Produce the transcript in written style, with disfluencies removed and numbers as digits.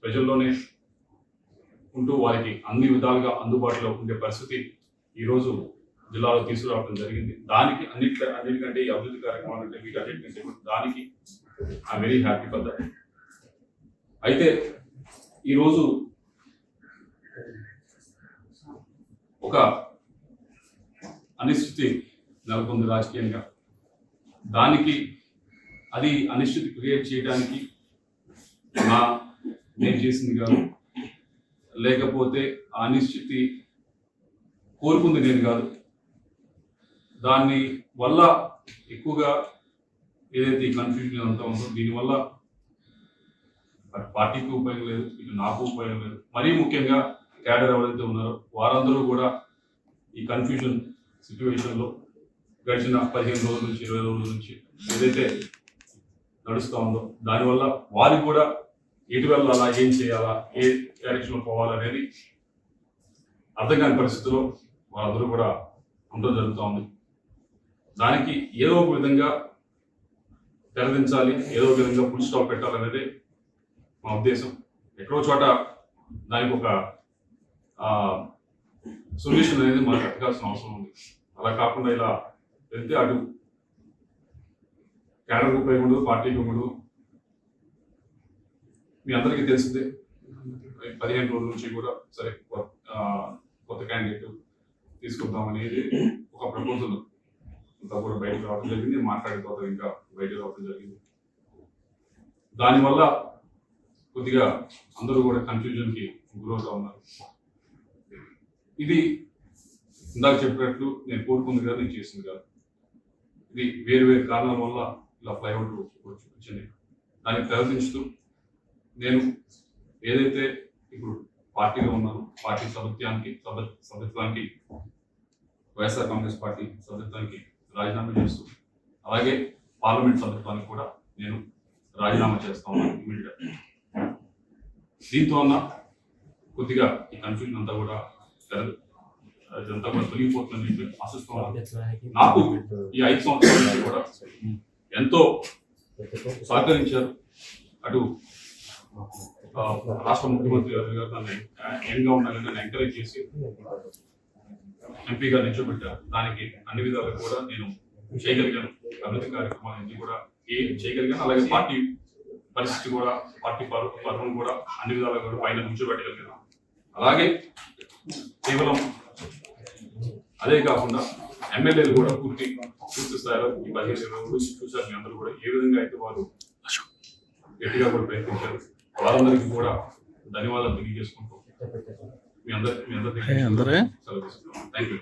ప్రజల్లోనే ఉంటూ వారికి అన్ని విధాలుగా అందుబాటులో ఉండే పరిస్థితి ఈరోజు జిల్లాలో తీసుకురావడం జరిగింది. దానికి అన్నిటికంటే ఈ అభివృద్ధి కార్యక్రమాలు అంటే వీటన్నిటికంటే దానికి I very happy for that. అయితే ఈరోజు ఒక అనిశ్చితి నెలకొంది రాజకీయంగా. దానికి అది అనిశ్చితి క్రియేట్ చేయడానికి నేను చేసింది కాదు, లేకపోతే ఆ అనిశ్చితి కోరుకుంది నేను కాదు. దాని వల్ల ఎక్కువగా ఏదైతే ఈ కన్ఫ్యూజన్ అంతా ఉందో దీనివల్ల పార్టీకి ఉపయోగం లేదు, ఇటు నాకు ఉపయోగం లేదు. మరీ ముఖ్యంగా క్యాడర్ ఎవరైతే ఉన్నారో వారందరూ కూడా ఈ కన్ఫ్యూజన్ సిచ్యువేషన్లో గడిచిన 15 రోజుల నుంచి 20 రోజుల నుంచి ఏదైతే నడుస్తూ ఉందో దానివల్ల వారికి కూడా ఎటు వెళ్ళాలా, ఏం చేయాలా, ఏ డైరెక్షన్లో పోవాలనేది అర్థం కాని పరిస్థితిలో వాళ్ళందరూ కూడా ఉండడం జరుగుతూ ఉంది. దానికి ఏదో ఒక విధంగా తెరదించాలి, ఏదో ఒక విధంగా ఫుల్ స్టాప్ పెట్టాలనేదే మా ఉద్దేశం. ఎక్కడో చోట దానికి ఒక సొల్యూషన్ అనేది మనకు ఎత్తకాల్సిన అవసరం ఉంది. అలా కాకుండా ఇలా వెళ్తే అటు క్యాడర్కి ఉపయోగపడదు, పార్టీకి ఉపయోగపడదు. మీ అందరికీ తెలిసిందే 15 రోజుల నుంచి కూడా సరే కొత్త క్యాండిడేట్ తీసుకుందాం అనేది ఒక ప్రపోజల్ అంతా కూడా బయటకు రావడం జరిగింది. మాట్లాడిన తర్వాత ఇంకా బయటకు రావడం జరిగింది. దానివల్ల కొద్దిగా అందరూ కూడా కన్ఫ్యూజన్కి గురవుతూ ఉన్నారు. ఇది ఇందాక చెప్పినట్లు నేను కోరుకుంది కాదు, నేను చేసింది కాదు. ఇది వేరు వేరు కారణాల వల్ల ఇలా ఫ్లైఓవర్ వచ్చింది. దానికి తెరదించుతూ నేను ఏదైతే ఇప్పుడు పార్టీలో ఉన్నానో పార్టీ సభ్యత్వానికి వైఎస్ఆర్ కాంగ్రెస్ పార్టీ సభ్యత్వానికి రాజీనామా చేస్తూ అలాగే పార్లమెంట్ సభ్యత్వానికి కూడా నేను రాజీనామా చేస్తా ఉన్నాను ఇమీడియట్గా. దీంతో అన్న కొద్దిగా ఈ కన్ఫ్యూజన్ అంతా కూడా ఇదంతా కూడా తొలగిపోతుందని చెప్పి ఆశిస్తున్నాను. నాకు ఈ 5 సంవత్సరాల నుంచి కూడా ఎంతో సహకరించారు. అటు రాష్ట్ర ముఖ్యమంత్రి గారు నన్ను యంగ్గా ఉండాలని నన్ను ఎంకరేజ్ చేసి ఎంపీగా నిల్చోబెట్టారు. దానికి అన్ని విధాలుగా కూడా నేను చేయగలిగాను. అభివృద్ధి కార్యక్రమాలన్నీ కూడా చేయగలిగాను. అలాగే పార్టీ పరిస్థితి కూడా పార్టీ పర్వం కూడా అన్ని విధాలుగా కూడా పైన నిల్చోబెట్టగలిగాను. అలాగే కేవలం అదే కాకుండా ఎమ్మెల్యేలు కూడా పూర్తి స్థాయిలో ఈ 15 రోజులు చూశారు. మీ అందరూ కూడా ఏ విధంగా అయితే వారు గట్టిగా కూడా ప్రయత్నించారు. వారందరికీ కూడా ధన్యవాదాలు తెలియజేసుకుంటూ మీ అందరికీ సెలవు తీసుకుంటాం. Thank you.